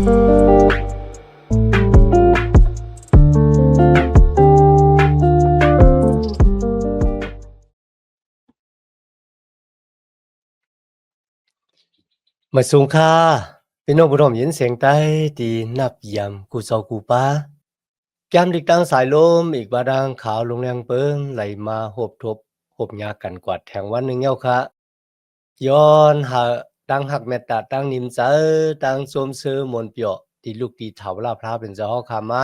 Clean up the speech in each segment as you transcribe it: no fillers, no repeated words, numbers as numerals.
Mời xuống kha, bên ông bùm diễn sen tay thì nạp yam cụ sau cụ pa. Cam địch đang xài lôm,อีก ba đang khảo lung leng pương, lại mà hộp nhà cảnh quạt thèngวัน นึง nhau kha. ย้อนหาตั้งหักเมตตาตั้งนิมเจอตั้งสวมซื้อมนเปียวตีลูกตีเถาลาพระเป็นเจ้าเฮาคามา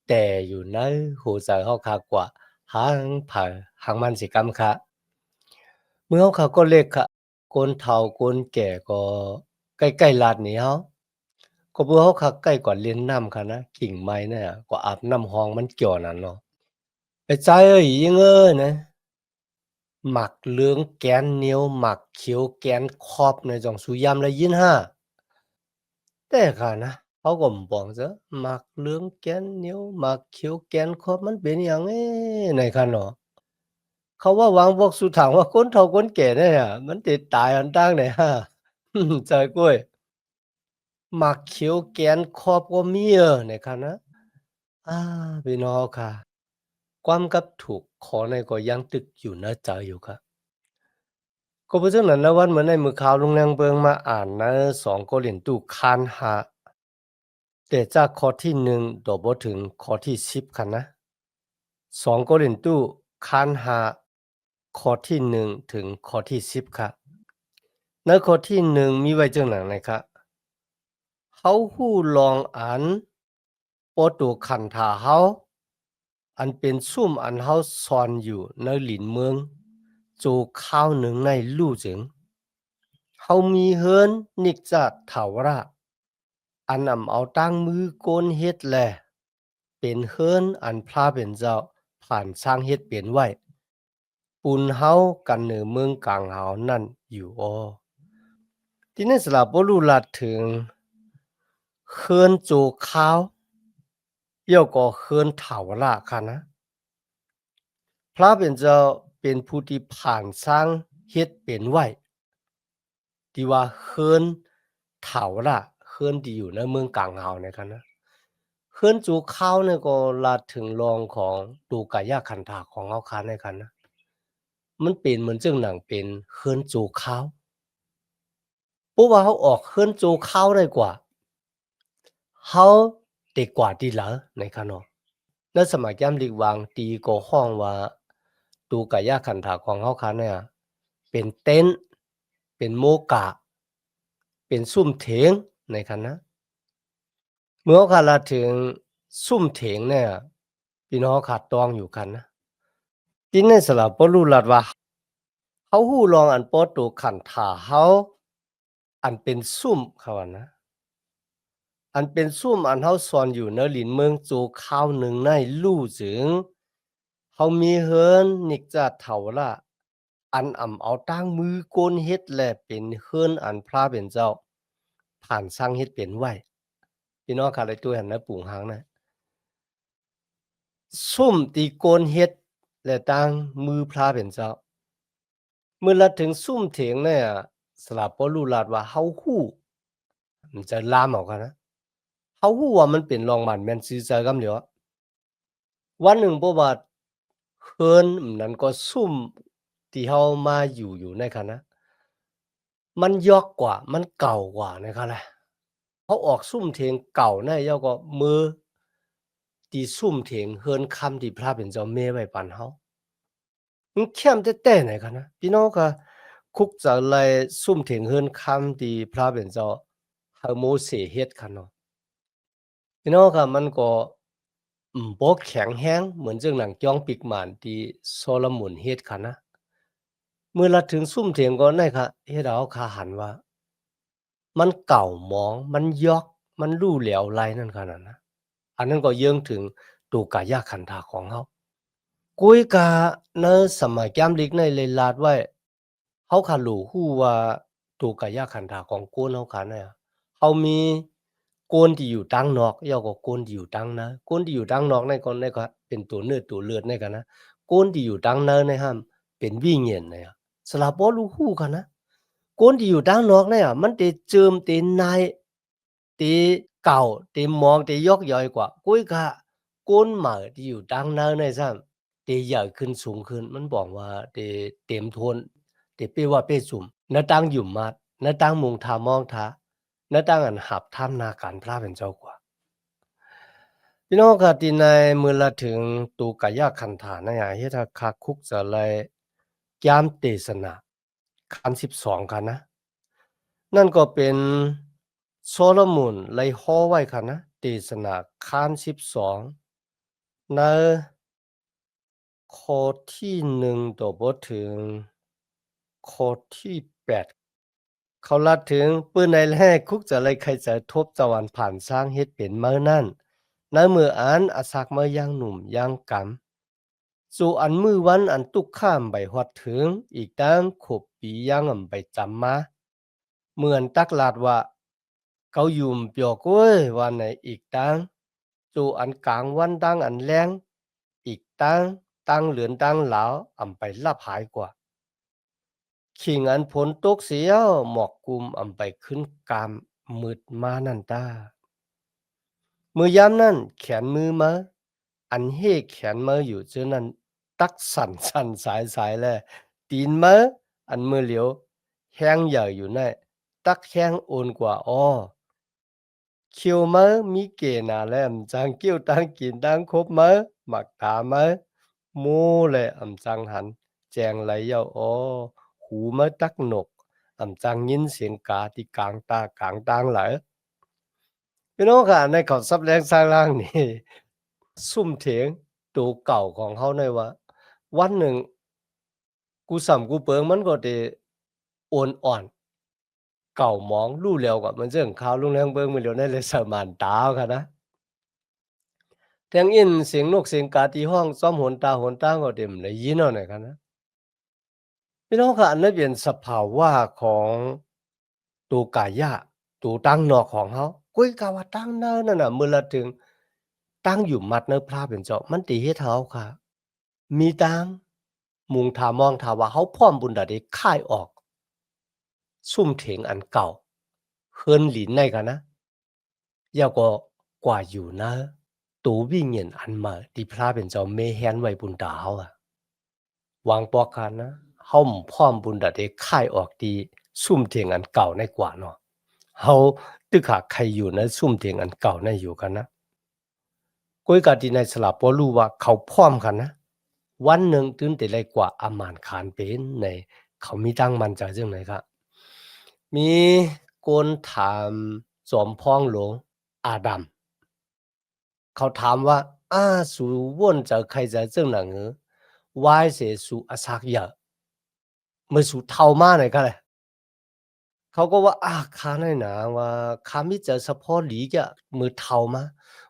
แต่อยู่ในหูใจเฮาคากว่าหางผาหางมันสิกรรมค่ะเมื่อเฮาคาก็เล็กค่ะคนเฒ่าคนแก่ก็ใกล้ๆลาดนี้เฮาก็บ่เฮาคักใกล้กว่าเล่นน้ำค่ะนะกิ่งไม้เนี่ยก็อาบน้ำฮ้องมันเกี่ยวนั่นเนาะไอ้ใจเอ้ยยิงเอ้ยนะ หมักเหลืองแกนนิ้วหมักเขียวแกนขอบในจ่องสุยามละยินห้าแต่ค่ะนะเขาก็บอกซะหมักเหลืองแกนนิ้วหมักเขียวแกนขอบมันเป็นอย่างในค่ะเนาะเขาว่าวางพวกสุถังว่าคนเฒ่าคนแก่เนี่ยมันติดตายอันตั้งไหนฮะใจกล้วยหมักเขียวแกนขอบก็มีในค่ะนะอาพี่น้องค่ะความกับถูกขอในก็ยังตึกอยู่นะใจอยู่ค่ะ ก็เพราะฉะนั้นนะวันเหมือนในมือข่าวลุงแรงเบิงมาอ่านนะ2โครินธ์คานหาแต่จากข้อที่1ต่อบ่ถึงข้อที่10คันนะ2โครินธ์คานหาข้อที่1ถึงข้อที่10ค่ะในข้อที่1มีไว้จังหนังนะครับเฮาฮู้ลองอันบ่ตัวขันท่าเฮาอันเป็นซุ่มอันเฮาซ่อนอยู่ในหลินเมืองจูข้าวหนึ่งในลู่จึง เฮามีเฮินนิกจะเถาระอันเอาตั้งมือโกนเฮ็ดแลเป็นเฮินอันพระเป็นเจ้าผ่านสร้างเฮ็ดเป็นไว้ปุนเฮากันเหนือเมืองกลางเฮานั่นอยู่อ้อที่นี่สลับบ่รู้ลัดถึงเฮินโจขาวเยี่ยวก็เฮินเถาระค่ะนะพระเป็นเจ้าเป็นผู้ที่ผ่านสร้างเฮ็ดเป็นไว้ ที่ว่าเฮินเถาล่ะเฮินที่อยู่ในเมืองกลางเฮาเนี่ยครับนะเฮินจูข้าวเนี่ยก็ลาถึงรองของตูกายาคันถาของเฮาคันเนี่ยคันนะมันเป็นเหมือนจังหนังเป็นเฮินจูข้าวเพราะว่าเฮาออกเฮินจูข้าวได้กว่าเฮาได้กว่าดีหลาในคันเนาะในสมัยยามลีกวางตีก็ฮ้องว่าตูกายาคันถาของเฮาคันเนี่ยเป็นเต็นท์เป็นโมกะเป็นซุ่มเถงในคันนะ เมื่อขาลาถึงซุ่มเถงเนี่ยพี่น้องขาดตองอยู่กันนะทีนี้สลับบ่รู้ลัดว่าเฮาฮู้ลองอันปอตัวขันท่าเฮาอันเป็นซุ่มเขาว่านะอันเป็นซุ่มอันเฮาซ่อนอยู่ในหลินเมืองโจข้าวหนึ่งในลู่จึงเฮามีเฮินนิกจะเฒ่าละอันเอาตั้งมือโกนเฮ็ดแลเป็นเฮินอันพระเป็นเจ้าผ่านสร้างเฮ็ดเป็นไว้พี่น้องขาดไอ้ตัวหันนะปุงหางนะ ซุ่มตีโกนเฮ็ดและตั้งมือพระเป็นเจ้าเมื่อละถึงซุ่มเถียงเนี่ยสลับบ่รู้ลาดว่าเฮาฮู้มันจะลามเอากันนะเฮาฮู้ว่ามันเป็นรองมันแม่นซื่อใจกำเหลียววันหนึ่งบ่ว่าเฮินนั้นก็ซุ่มที่เฮามาอยู่ในคันนะมันยอกกว่ามันเก่ากว่านะครับแหละเขาออกซุ่มเถียงเก่าในยาก็มือที่ซุ่มเถียงเฮินคำที่พระเป็นเจ้าแม่ไว้ปานเฮา มันเข้มแต่ๆไหนกันนะพี่น้องก็คุกจะไล่ซุ่มถึงเฮือนคำที่พระเป็นเจ้าเฮาโมเสเฮ็ดคันเนาะพี่น้องก็มันก็บ่แข็งแรงเหมือนจังหนังจ้องปิกหม่านที่โซโลมอนเฮ็ดคันนะเมื่อละถึงซุ่มเถียงก็ได้ค่ะเฮ็ดเอาคาหันว่ามันเก่าหมองมันยอกมันรูเหลวไหลนั่นขนาดนะอันนั้นก็เยื่องถึงตูกายะขันธาของเฮา กุยกะในสมัยแก้มลิกในเลยลาดไว้เฮาคารู้ฮู้ว่าตัวกะยะขันธาของโกนเฮาคันเนี่ยเฮามีโกนที่อยู่ตั้งนอกยาวกว่าโกนที่อยู่ตั้งในโกนที่อยู่ตั้งนอกในก็ในก็เป็นตัวเนื้อตัวเลือดในกันนะโกนที่อยู่ตั้งในในห้ามเป็นวิญญาณเนี่ยสลับบ่รู้ฮู้กันนะโกนที่อยู่ตั้งนอกเนี่ยมันได้เจิมได้นาย ตีเก่าตีมองตียกย่อยกว่ากุ้ยกะก้นเหม่อที่อยู่ดังเนินในซ้ำตีใหญ่ขึ้นสูงขึ้นมันบอกว่าตีเต็มทนตีเป้ว่าเป้สุ่มนาตั้งหยุ่มมัดนาตั้งมุงทามองทานาตั้งอันหับท่ามนาการพระเป็นเจ้ากว่าพี่น้องค่ะที่ในมือละถึงตูกายาคันฐานนะอย่างเฮ็ดคาคุกจะเลยยามเตสนาคัน12กันนะนั่นก็เป็นโซโลมอนเลยฮ้อไว้ค่ะนะเตสนาคัน12ในข้อที่1ต่อบ่ถึงข้อที่8เขาลัดถึงปื้นในแรกคุกจะเลยใครจะทบจวันผ่านสร้างเฮ็ดเป็นเมื่อนั่นในมืออันอาศักเมื่อย่างหนุ่มย่างกำสู่อันมือวันอันตุกข้ามใบหอดถึงอีกตั้งขบปีย่างใบจำมาเหมือนตักลาดว่าเขายุ่มเปียกเว้ยวันไหนอีกตั้งสู่อันกลางวันตั้งอันแรงอีกตั้งเหลือนตั้งเหลาไปลับหายกว่าขิงอันผลตกเสียวหมอกกุมไปขึ้นกามมืดมานั่นตามือยามนั่นแขนมือมาอันเฮแขนมืออยู่เจอนั้นตักสั่นสายแลตีนมืออันมือเหลียวแห้งใหญ่อยู่ในตักแห้งโอนกว่าอ้อเขียวมือมีเกนาแลมจังเกี้ยวตั้งกินตั้งครบมือหมักตามือมูแลจังหันแจงไหลเยาอ้อหูมือตักนกจังยินเสียงกาที่กลางตากลางตางไหลพี่น้องค่ะในเขาซับแรงสร้างล่างนี่ซุ่มเถียงตัวเก่าของเขาในว่าวันหนึ่งกูสำกูเปิงมันก็ได้โอนอ่อนเก่าหมองลู่แล้วก็มันเรื่องข่าวลุงแรงเบิงมันเหลียวในเลยสมานตาวค่ะนะแทงอินเสียงนกเสียงกาที่ห้องซ้อมหนตาหนตาก็เต็มได้ยินเอาหน่อยค่ะนะพี่น้องค่ะอันนั้นเป็นสภาวะของตัวกายะตัวตั้งนอกของเขากุ้ยกาว่าตั้งเนินนั่นน่ะมื้อละถึงตั้งอยู่มัดเนินพระเป็นเจ้ามันติเฮ็ดเฮาค่ะมีตังมุงถามองถาว่าเฮาพร้อมบุญใดได้ค่ายออกซุ่มเถงอันเก่าเฮินหลินในค่ะนะ要个挂อยู่นะตัววิ่งเงินอันมาที่พระเป็นเจ้าเมแฮนไว้บุญตาเฮาอะวางปอกกันนะเฮาพร้อมบุญใดได้ค่ายออกดีซุ่มเถงอันเก่าในกว่าเนาะเฮาตึกหาใครอยู่นะซุ่มเถงอันเก่าในอยู่กันนะก้อยกาที่ในสลับบ่รู้ว่าเขาพร้อมกันนะวันหนึ่งตื่นแต่ไลกว่าอามานขานเป็นในเขามีตั้งมั่นใจจังไหนครับมีคนถามจอมพ้องหลวงอาดัมเขาถามว่าสูว่นจะใครจะเจ้าหนังเหรอวายเสสูอาศักเยอะเมื่อสูเท่ามาไหนกันเลยเขาก็ว่าข้าในหนาว่าข้ามิจะเฉพาะหลีจะมือเท่ามา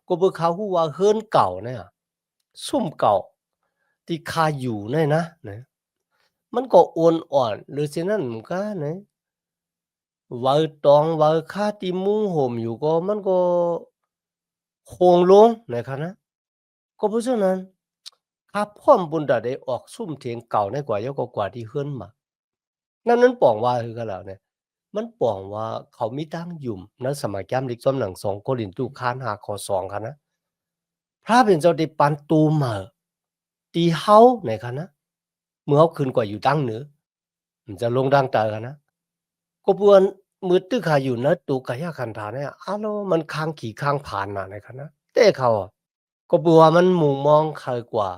ก็เพื่อเขาฮู้ว่าเฮิรนเก่าเนี่ยซุ่มเก่าที่ข้าอยู่เนี่ยนะมันก็อ่อนอ่อนหรือฉะนั้นมันก็นะว่าตองว่าข้าที่มุงห่มอยู่ก็มันก็โคงลงนะครับนะก็เพราะฉะนั้นข้าพร้อมบุญใดได้ออกซุ่มเถียงเก่าในกว่าเยอะกว่าที่เฮิรนมานั้นปองว่าคือกันแล้วเนี่ยมันปองว่าเขามีตั้งยุ่มณสมัยแก้มลิกซ้อมหนัง2โครินธ์คานหาข้อ2ค่ะนะพระเป็นเจ้าได้ปันตูมาตีเฮาในค่ะนะเมื่อเฮาขึ้นกว่าอยู่ตั้งเหนือมันจะลงดังตากันนะก็บวนมือตึกหาอยู่นะตูกะยะคันธาเนี่ยโลมันค้างขี่ค้างผ่านน่ะในค่ะนะแต่เขาอะก็บัวมันมุงมองใครกว่า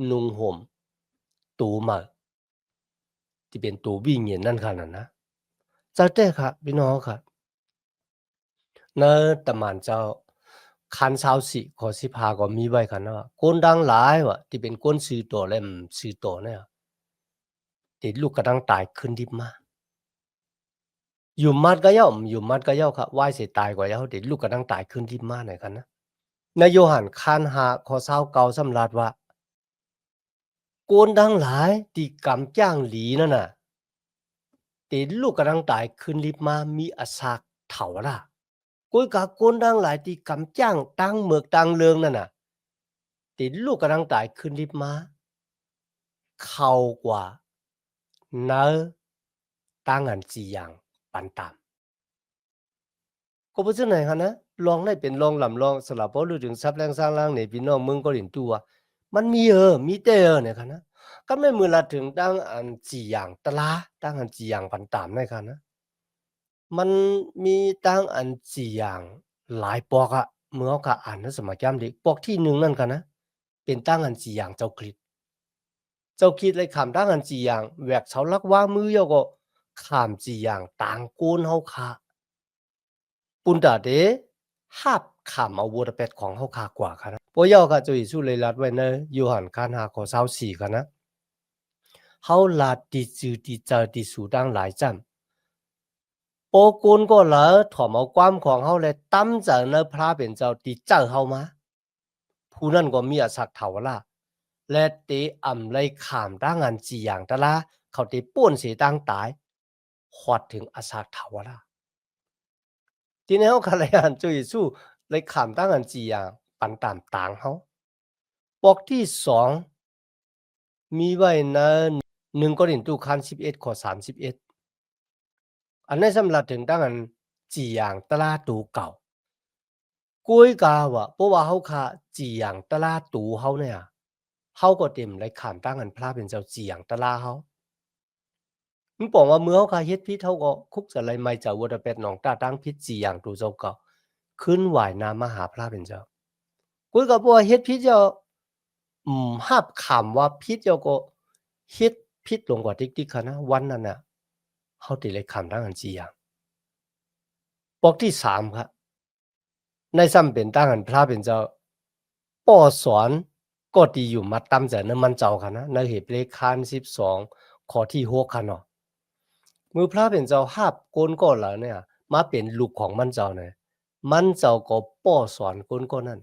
นุงห่มตูมาที่เป็นตูวิ่งเงียนนั่นค่ะนั่นนะเจ้าแต่ค่ะพี่น้องค่ะเนอตะหมานเจ้าคันชาวสิขอสิพาก็มีไว้ค่ะนะว่าคนดังหลายว่ะที่เป็นคนซื้อตัวแล้วซื้อตัวเนี่ยติดลูกกระดังตายขึ้นดิบมาอยู่มัดก็ย่อมอยู่มัดก็ย่อค่ะไหว้เสียตายกว่าย่อติดลูกกระดังตายขึ้นดิบมาไหนกันนะในโยหันคันหาข้อเศร้าเก่าสำรัดว่าโกนดังหลายที่กำจ้างหลีนั่นน่ะติลูกกระดังตายขึ้นลิบมามีอาสากเถาล่ะกุ้ยกาโกนดังหลายที่กำจ้างตั้งเมือกตั้งเลืองนั่นน่ะติลูกกระดังตายขึ้นลิบมาเข้ากว่าเนอตั้งอันจีอย่างปันตาม ก็บ่จังไหนคะนะลองได้เป็นลองลำลองสลับบ่รู้ถึงทรัพย์แรงสร้างล่างในพี่น้องเมืองก็เห็นตัวมันมีมีแต่เนี่ยคะนะก็ไม่มือละถึงตั้งอันจีอย่างตะลาตั้งอันจีอย่างปันตามได้คะนะมันมีตั้งอันจีอย่างหลายปอกอะเมื่อเขาก็อ่านในสมัยยามเด็กปอกที่1นั่นคะนะเป็นตั้งอันจีอย่างเจ้าคริสต์เจ้าคริสต์เลยขำตั้งอันจีอย่างแหวกเสาลักว่ามือยอก็ขามจีอย่างต่างโกนเฮาค่ะ ปุณดาเดหับขำเอาวัวเป็ดของเขาคากว่าครับนะปอยอก็จะอีสุเลยลัดไว้เนอะยูหันคานหาขอเศร้าสี่กันนะเขาลาดดีจือดีเจอดีสูดังหลายจำโปกุนก็เลยถอมเอาความของเขาเลยตั้มเจอเนอพระเป็นเจ้าดีเจอเขามาผู้นั้นก็มีอาศักเถาละและเตอำเลยขามตั้งงานจีอย่างตะละเขาเตป่วนเสียตั้งตายหอดถึงอาศักเถาละ ทีนี้เขาก็เลยอ่านจุยสู้เลยขามตั้งอันจีอย่างปันตามต่างเขาปอกที่สองมีไว้ใน1 Corinto คัน11ข้อ31อันนี้สำหรับถึงตั้งอันจีอย่างตลาดตูเก่ากุ้ยกาวะเพราะว่าเขาคาจีอย่างตลาดตูเขาเนี่ยเขาก็เต็มเลยขามตั้งอันพระเป็นเจ้าจีอย่างตลาดเขามันบอกว่าเมื่อเขาคาเฮ็ดพิษเขาก็คุกจะไรไม่จะวัวเป็ดหนองตาตั้งพิษจีอย่างตูเจ้าเก่าขึ้นไหวน้ำมหาพระเป็นเจ้า กุ้ยก็บ่ว่าเฮ็ดผิดเจ้ารับคำว่าผิดเจ้าก็เฮ็ดผิดลงกว่าติ๊กๆหั้นนะวันนั้นน่ะเฮาติเลยคำทั้งอัน4อย่างปอกที่3ครับในซ้ำเป็นตั้งอันพระเป็นเจ้าป้อสอนก็ดีอยู่มัดตำใจนั้นมันเจ้าค่ะนะในเหตุเลขคัน12ข้อที่6ค่ะเนาะมือพระเป็นเจ้ารับกนก็แล้วเนี่ยมาเป็นลูกของมันเจ้าเนี่ยมันเจ้าก็ป้อสอนคนก็นั้น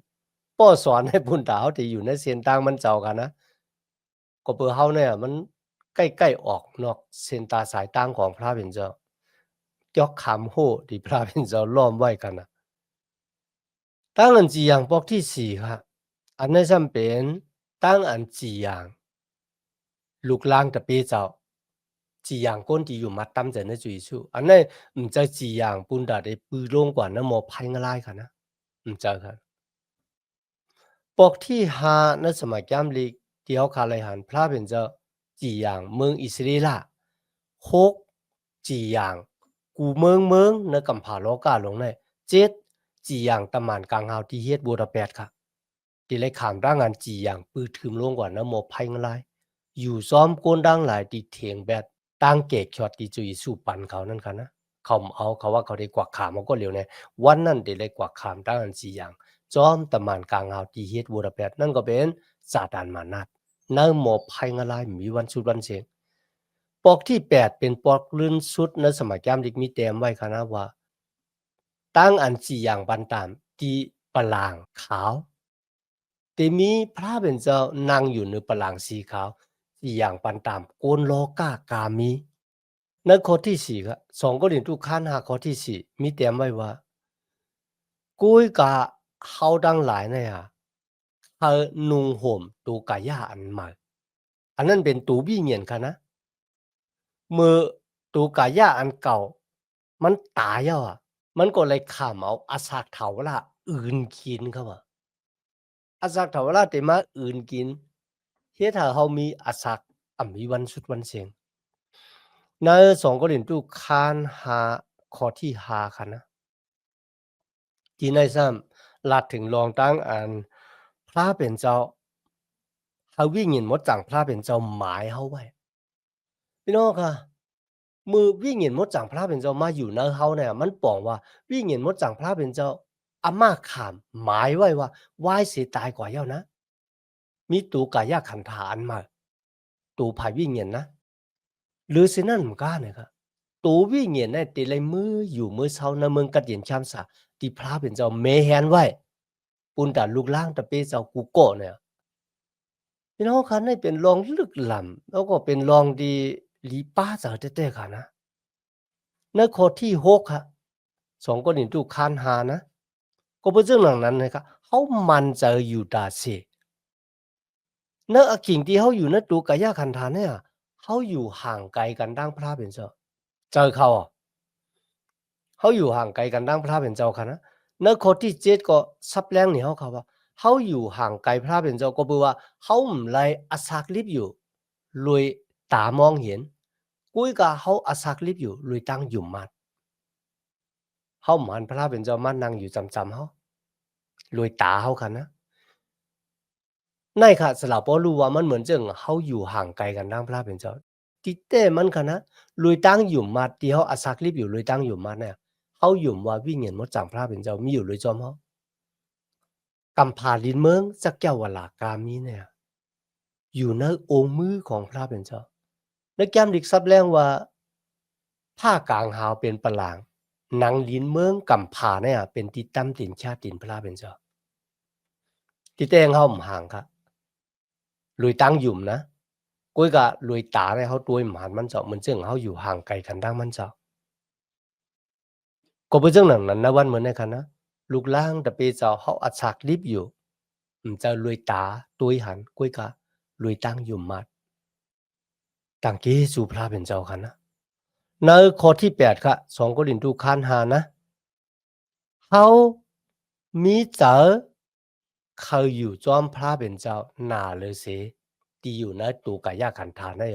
ป้อสอนให้พุ่นดาวที่อยู่ในเส้นทางมันเจ้ากันนะก็เพื่อเฮาเนี่ยมันใกล้ๆออกนอกเส้นตาสายตางของพระเป็นเจ้ายอกขามโหที่พระเป็นเจ้าล้อมไว้กันน่ะตั้งอันจีอย่างปอกที่4ครับอันนี้จำเป็นตั้งอันจีอย่างลูกลางตะเปเจ้าจีอย่างก้นที่อยู่มัดตำใจในจุยชูอันนี้ใจจีอย่างปุ่นดาได้ปือลงกว่านะหมอภัยงลายค่ะนะใจครับ ปกที่5ในสมัยยามลีกที่เขาคาไลหันพระเป็นเจ้าจีอย่างเมืองอิสราเอล6จีอย่างกูเมืองในกำผาโลกาลงใน7จีอย่างตะมานกลางหาวที่เฮ็ดบูดาเปสต์ค่ะที่เลยขามร่างงานจีอย่างปือถึมลงกว่านะหมอภัยงลายอยู่ซ้อมโกนดังหลายที่เถียงแบดตั้งเกกช็อตที่จุยสู่ปันเขานั่นค่ะนะเขาเอาเขาว่าเขาได้กวักขามมันก็เร็วในวันนั้นได้เลยกวักขามตั้งอันจีอย่าง จอมตะมานกลางหาวที่เฮ็ดบูดาเปสต์นั่นก็เป็นซาตานมานัดในหมอบภัยงลายมีวันสุดวันเสงปอกที่8เป็นปอกลื่นสุดในสมัยยามดิกมีแต้มไว้ค่ะนะว่าตั้งอัน4อย่างบันตามที่ปะลางขาวแต่มีพระเป็นเจ้านั่งอยู่ในปะลางสีขาว4อย่างปันตามโกนโลกากามีในข้อที่4ครับ2ก็เห็นทุกขันธ์5ข้อที่4มีแต้มไว้ว่า กุ้ยกะเฮาดังหลายเนี่ยเฮานุ่งห่มตูกะย่าอันใหม่อันนั้นเป็นตูบี้เหงียนค่ะนะเมื่อตูกะย่าอันเก่ามันตายแล้วอะมันก็เลยข้ามเอาอาสากเถาละอื่นกินครับว่าอาสากเถาละแต่มาอื่นกินเฮ็ดให้เฮามีอาสากมีวันสุดวันเสงใน2กรินตูคานหาข้อที่5ค่ะนะ ที่ในซ้ำลัดถึงรองตั้งอันพระเป็นเจ้าเฮาวิ่งเห็นหมดจังพระเป็นเจ้าหมายเฮาไว้พี่น้องค่ะมือวิ่งเห็นหมดจังพระเป็นเจ้ามาอยู่ในเฮาเนี่ยมันปองว่าวิ่งเห็นหมดจังพระเป็นเจ้าอาม่าขามหมายไว้ว่าวายสิตายกว่าแล้วนะมีตูกายาขันธาอันมาตูไผวิ่งเห็นนะหรือสินั่นเหมือนกันนะครับตูวิ่งเห็นในแต่ละมืออยู่มื้อเช้าในเมืองกัดเย็นชามสาที่พระเป็นเจ้าเมแฮนไว้ปุณตาลูกล่างตะเปเจ้ากูโกะเนี่ยพี่น้องคะนี่เป็นรองลึกล้ำแล้วก็เป็นรองดีหลีป้าเจ้าแท้ๆค่ะนะในข้อที่6ครับ2กรินตูคานหานะก็เป็นเรื่องหลังนั้นนะครับเขามันใจอยู่ดาเสในอะกิ่งที่เขาอยู่ในตูกายาขันธาเนี่ยเขาอยู่ห่างไกลกันดั้งพระเป็นเจ้าเจอเขาอะ เขาอยู่ห่างไกลกันดังพระเป็นเจ้าค่ะนะเนื้อข้อที่7ก็ซับแรงนี่เขาว่าเขาอยู่ห่างไกลพระเป็นเจ้าก็แปลว่าเขาไม่ไลอาศักลิบอยู่ลอยตามองเห็นกุ้ยกะเขาอาศักลิบอยู่ลอยตั้งอยู่มัดเขาหมันพระเป็นเจ้ามันนั่งอยู่จำเขาลอยตาเขาค่ะนะในค่ะสลับพอรู้ว่ามันเหมือนจังเขาอยู่ห่างไกลกันดังพระเป็นเจ้าที่แต่มันค่ะนะลอยตั้งอยู่มัดที่เขาอาศักลิบอยู่ลอยตั้งอยู่มัดเนี่ยเขาอยู่ว่าวิ่งเห็นมดจังพระเป็นเจ้ามีอยู่ลอยจอมเขากำพาลินเมืองสักแก้ววลากามีเนี่ยอยู่ในองค์มือของพระเป็นเจ้าในแก้มดิกซับแรงว่าผ้ากลางหาวเป็นประหลางหนังลินเมืองกำพาเนี่ยเป็นติดตั้มตินชาตินพระเป็นเจ้าที่แต่งเขาห่างค่ะลุยตั้งยุ่มนะกุ้ยกะลุยตาเนี่ยเขาตัวหมานมันเจ้าเหมือนเจ้าเขาอยู่ห่างไกลกันดังมันเจ้าก็เป็นเจ้าหนังนั้นนะวันเหมือนในคันนะลูกล่างแต่เปเจ้าเขาอัดฉากลิบอยู่จะลุยตาตัวหันกุ้ยกะลุยตั้งยุ่มมัดต่างกี้สู่พระเป็นเจ้าคันนะในข้อที่8ค่ะ2 โครินธ์คาน5นะเขามีเจอเขาอยู่จอมพระเป็นเจ้าหนาเลยสิที่อยู่ในตูกายาขันธาได้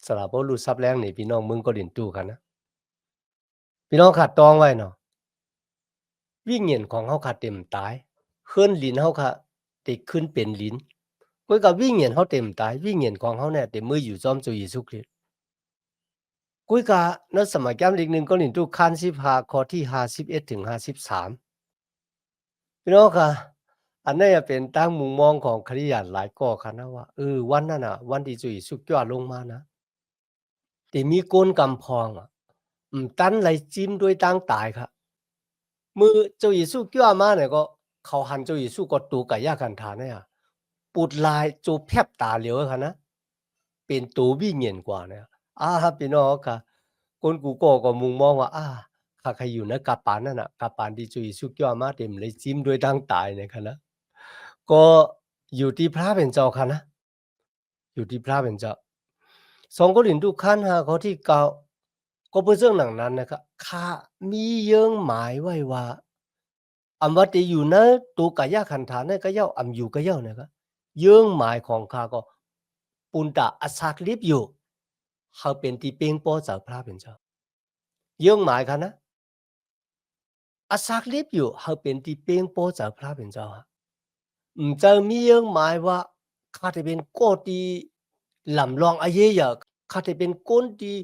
สลับบ่รู้ซับแรงนี่พี่น้องมึงก็เรียนตู้กันนะพี่น้องขาดตองไว้เนาะวิญญาณของเฮาขาดเต็มตายเคลื่อนลิ้นเฮาค่ะติขึ้นเป็นลิ้นก้อยกับวิญญาณเฮาเต็มตายวิญญาณของเฮาเนี่ยเต็มมืออยู่จอมเจ้าเยซูคริสต์ก้อยกะในสมัยแก้มอีก1 โครินธ์คาน15ข้อที่51ถึง53พี่น้องค่ะอันนี้เป็นตั้งมุมมองของคริสเตียนหลายก็ค่ะนะว่าวันนั้นน่ะวันที่เจ้าเยซูจอดลงมานะที่มีก้นกำพองตันไหลจิ้มด้วยตั้งตายค่ะมือเจ้าเยซูเกี่ยวมาเนี่ยก็เขาหันเจ้าเยซูก็ตูกะยากันฐานเนี่ยปูดลายจูแพบตาเหลียวค่ะนะเป็นตูวิ่งเงียนกว่าเนี่ยพี่น้องค่ะคนกูก็มุงมองว่าข้าใครอยู่นะกาปานนั่นน่ะกาปานที่เจ้าเยซูเกี่ยวมาเต็มเลยจิ้มด้วยตั้งตายเนี่ยค่ะนะก็อยู่ที่พระเป็นเจ้าค่ะนะอยู่ที่พระเป็นเจ้า2 โครินธ์คาน5ข้อที่9ก็เป็นเรื่องหนังนั้นนะครับข้ามีเยื่อหมายไว้ว่าว่าที่อยู่ในตูกายาขันธาเนี่ยก็เย้าอยู่ก็เย้านะครับเยื่อหมายของข้าก็ปุณตะอาศักลิบอยู่เขาเป็นที่เป่งโป้จากพระเป็นเจ้าเยื่อหมายค่ะนะอาศักลิบอยู่เขาเป็นที่เป่งโป้จากพระเป็นเจ้าจะมีเยื่อหมายว่าข้าจะเป็นโกตีลำลองอาเยะข้าจะเป็นก้นที่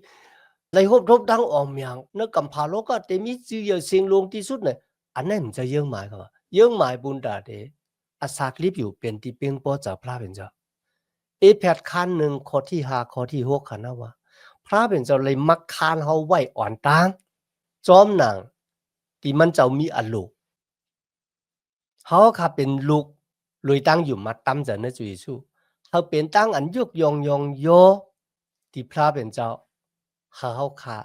ไรหบทบดังออมอย่างนักกำพาโลก็จะมีชื่อเสียงลงที่สุดเนี่ยอันนั้นมันจะเยื่อหมายค่ะเยื่อหมายบุญดาเดอาศักลิบอยู่เป็นที่เป่งโป้จากพระเป็นเจ้าแพทย์คัน1ข้อที่5ข้อที่6ค่ะนะว่าพระเป็นเจ้าเลยมักคานเฮาไว้อ่อนตางจอมหนังที่มันเจ้ามีอลูกเฮาค่ะเป็นลูกลอยตั้งอยู่มาตั้มจะในจุยสู้เฮาเป็นตั้งอันยุกยองยองโยที่พระเป็นเจ้าเฮาค่ะ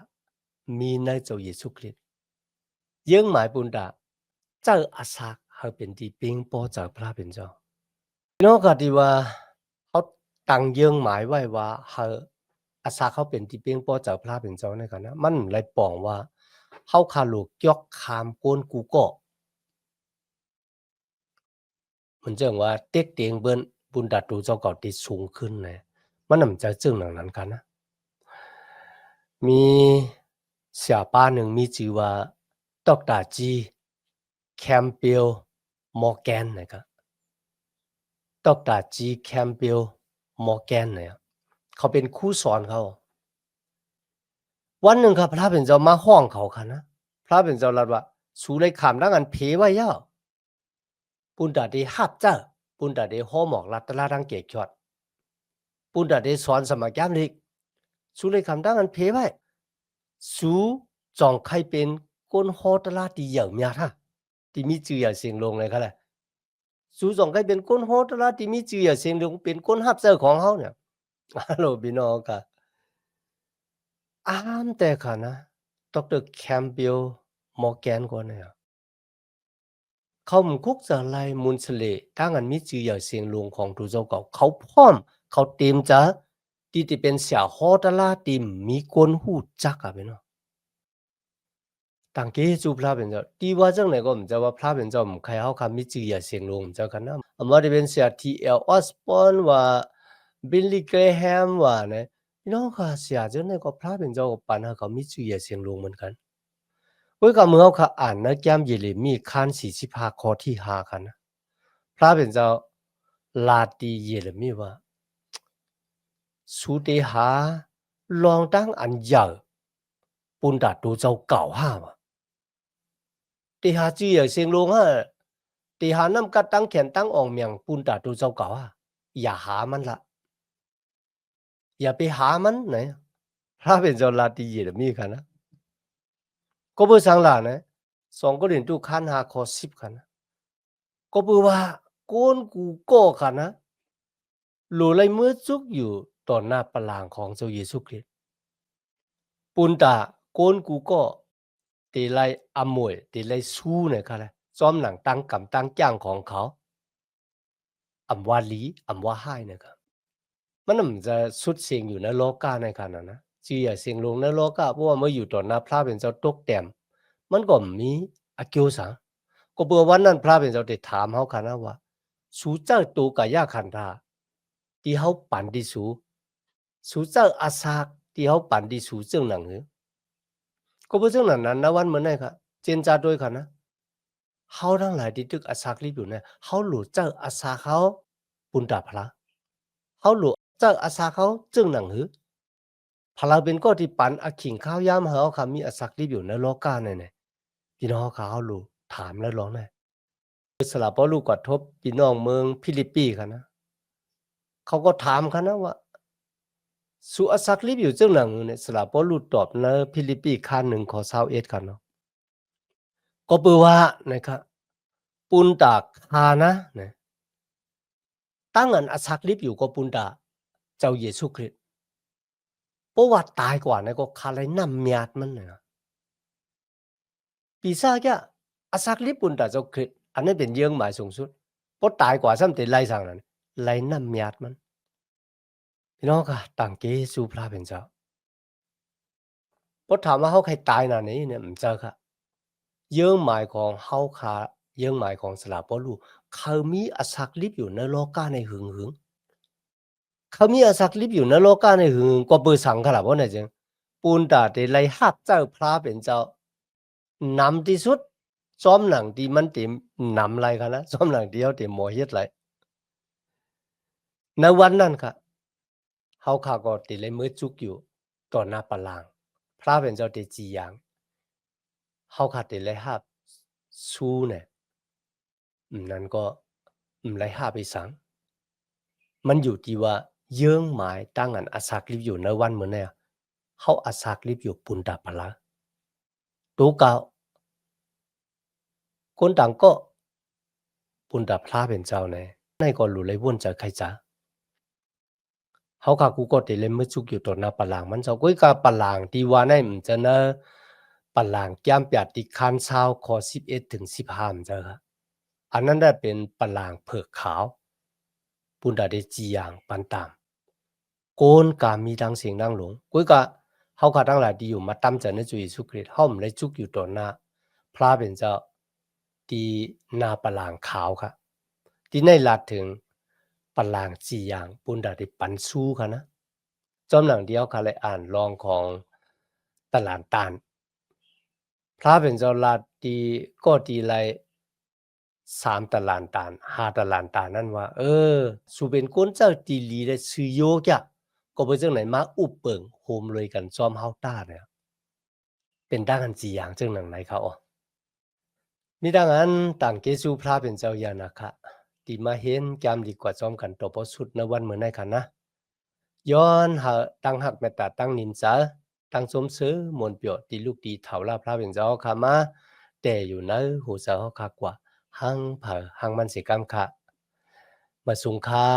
มีในเจ้าเยซูคริสต์เยื่อหมายบุญดาเจ้าอาศักเฮาเป็นที่เป่งโป้จากพระเป็นเจ้าพี่น้องก็ที่ว่าเขาตั้งเยื่อหมายไว้ว่าเฮาอาศักเขาเป็นที่เป่งโป้จากพระเป็นเจ้าในกันนะมันเลยปองว่าเฮาคาลูกยกคามโกนกูก็มันจังว่าเต็กเตียงเบิ้นบุญดัดดูเจ้าเก่าที่สูงขึ้นเลยมันนำจะจึงหนังนั้นกันนะมีเสียป้าหนึ่งมีชื่อว่าดร.จีแคมเปลมอร์แกนนะครับดร.จีแคมเปลมอร์แกนเนี่ยเขาเป็นครูสอนเขาวันหนึ่งครับพระเป็นเจ้ามาห้องเขาค่ะนะพระเป็นเจ้ารัดว่าสูเลยขามดังอันเพไว้ย่าปุณดาได้ฮับเจ้าปุณดาได้ห้อหมอกรัตลาดังเกกชอดปุณดาได้สอนสมัครยามเล็กสูเลยขามดังอันเพไว้สูจองใครเป็นก้นฮอตลาตีเหย่าเมียท่าที่มีชื่ออย่าเสียงลงเลยค่ะแหละสูจองใครเป็นก้นฮอตลาที่มีชื่ออย่าเสียงลงเป็นก้นฮับเจ้าของเขาเนี่ยฮัลโหลพี่น้องค่ะแต่ค่ะนะดร.แคมเบลมอร์แกนก่อนเนี่ยเขามคุกจะไล่มุนสเลตั้งอันมีชื่ออย่าเสียงลงของทุเจ้าเก่าเขาพร้อมเขาเต็มจะที่จะเป็นเสียฮอตลาติมมีคนหูจักอะพี่น้อง ต่างเกจูพระเป็นเจ้าตีว่าจังไหนก็มจะว่าพระเป็นเจ้าใครเฮาคำมิจืออย่าเสียงลงเจ้ากันนะอำว่าได้เป็นเสีย TL Osborne ว่า Billy Graham ว่านะพี่น้องค่ะเสียจังไหนก็พระเป็นเจ้าก็ปันหาเขามิจืออย่าเสียงลงเหมือนกันเว้ยก็เมื่อเฮาค่ะอ่านนะแก้มเยเรมีคัน45ข้อที่5กันนะพระเป็นเจ้าลาตีเยเรมีว่าสุเตหาลองตั้งอันยาวปุนดาตูเจ้าเก่าห้าว่ะตีหาจื้ออย่าเสียงลงฮะตีหานำกัดตั้งแขนตั้งออกเมียงปุนดาตูเจ้าเก่าฮะอย่าหามันละอย่าไปหามันไหนพระเป็นเจ้าลาตีเยเรมีกันนะก็เบอร์สังหลานะ2 Korinto คัน5ข้อ10กันนะก็เบอร์ว่าโกนกูก็กันนะหลูไลเมื่อจุกอยู่ต่อหน้าปลางของเจ้าเยซูคริสต์ปุนตาโกนกูก็ตีไลอมวยตีไลสู้เนี่ยค่ะเลยซ้อมหนังตั้งกำตั้งจ้างของเขาอำว่าลีอำว่าให้นะครับมันจะสุดเสียงอยู่ในโลกาในขณะนะจีอย่าเสียงลงในโลกาเพราะว่าเมื่ออยู่ต่อหน้าพระเป็นเจ้าตกแต้มมันก็มีอเกียวสังก็เบื่อวันนั้นพระเป็นเจ้าได้ถามเขาค่ะนะว่าสูเจ้าตัวกายาขันธาที่เขาปั่นที่สูเจ้าอาสากที่เขาปั่นที่สูเจ้าหนังหือก็เพื่อเจ้าหนังนั้นนะวันเหมือนไงครับเจนจาด้วยค่ะนะเขาทั้งหลายที่ตึกอาสากรีบอยู่เนี่ยเขาหลุดเจ้าอาสาเขาปุณตาพระเขาหลุดเจ้าอาสาเขาเจ้าหนังหือพลังเป็นก็ที่ปันอาขิงข้าวยามเขาคำมีอาศักรีบอยู่ในโลกาเนี่ยพี่น้องเขารู้ถามแล้วร้องไห้สลับเพราะลูกกระทบพี่น้องเมืองฟิลิปปีกันนะเขาก็ถามกันนะว่าสุอาศักรีบอยู่เจ้าหนังเนี่ยสลับเพราะลูกตอบในฟิลิปปีคันหนึ่งขอ21กันเนาะก็เปว่านะครับปุนตากคานะเนี่ยตั้งอันอาศักรีบอยู่ก็ปุนตาเจ้าเยซูคริสต์เพราะว่าตายกว่าเนี่ยก็คาไรน้ำเมียดมันเนี่ยปีศาจอาศักรีบปุนตาเจ้าคริสต์อันนี้เป็นเยื่อหมายสูงสุดเพราะตายกว่าซ้ำแต่ไล่สั่งนั้นไล่น้ำเมียดมันพี่น้องค่ะต่างเกสู่พระเป็นเจ้าเพราะถามว่าเขาใครตายน่ะนี่เนี่ยมันเจอค่ะเยื่อหมายของเขาค่ะเยื่อหมายของสลาปอลูเขามีอาศักรีบอยู่ในโลกาในหึงหึงเขามีอาศักรีบอยู่ในโลกาในหึงหึงก็เบอร์สังขละเพราะไหนจังปูนตาได้ไล่หักเจ้าพระเป็นเจ้านำที่สุดซ้อมหนังที่มันตินำไรกันนะซ้อมหนังเดียวติหมอเฮ็ดไรในวันนั้นค่ะเขาขาก็ติเลยมือจุกอยู่ต่อหน้าปลางพระเป็นเจ้าติจีอย่างเขาขาติเลยหักสู้เนี่ยนั่นก็ไรหักไปสังมันอยู่ที่ว่าเยื่อหมายตั้งอันอาศักรีบอยู่ในวันเหมือนเนี่ยเขาอาศักรีบอยู่ปุนตาปลาตัวเก่าคนต่างก็ปุนตาพระเป็นเจ้าเนี่ยในก็รู้เลยวนจะใครจ้าเขาขากูก็ติเลยมือจุกอยู่ต่อหน้าปลางมันเจ้าก็กาปลางที่ว่าในมันจะนะปลางแก้มเปียติคันเช้าข้อ11ถึง15มันเจ้าครับอันนั้นได้เป็นปลางเผือกขาวปุนตาได้จีอย่างปันตามโกนกามีดังเสียงดังหลงกุ้ยกะเฮาขาทั้งหลายที่อยู่มาตั้มจันในจุยสุคริตเฮาไม่ได้จุกอยู่ต่อหน้าพระเป็นเจ้าที่นาปลางขาวค่ะที่ในลาดถึงปลางจีอย่างปุนดาได้ปันสู้ค่ะนะจอมหนังเดียวค่ะเลยอ่านรองของตลาดตานพระเป็นเจ้าลาดที่ก็ตีไร3ตลาดตาน5ตลาดตานนั่นว่าสุเป็นคนเจ้าตีลีได้ซื้อโยกะก็ไปจังไหนมาอุบเปิงโฮมเลยกันจอมเฮาต้าเนี่ยเป็นด้านกันจีอย่างจังหนังไหนเขาอ๋อมีดังนั้นต่างเกซูพระเป็นเจ้าอย่างนะคะที่มาเห็นแกมดีกว่าจอมกันตัวพอสุดในวันเหมือนในค่ะนะย้อนหาตั้งหักเมตตาตั้งนินจาตั้งสมซื้อมวลเปียวตีลูกตีเถาลาพระเป็นเจ้าค่ะมาแต่อยู่ในหูเจ้าค่ะกว่าหังเผอหังมันสิกรรมค่ะมาสุงค่า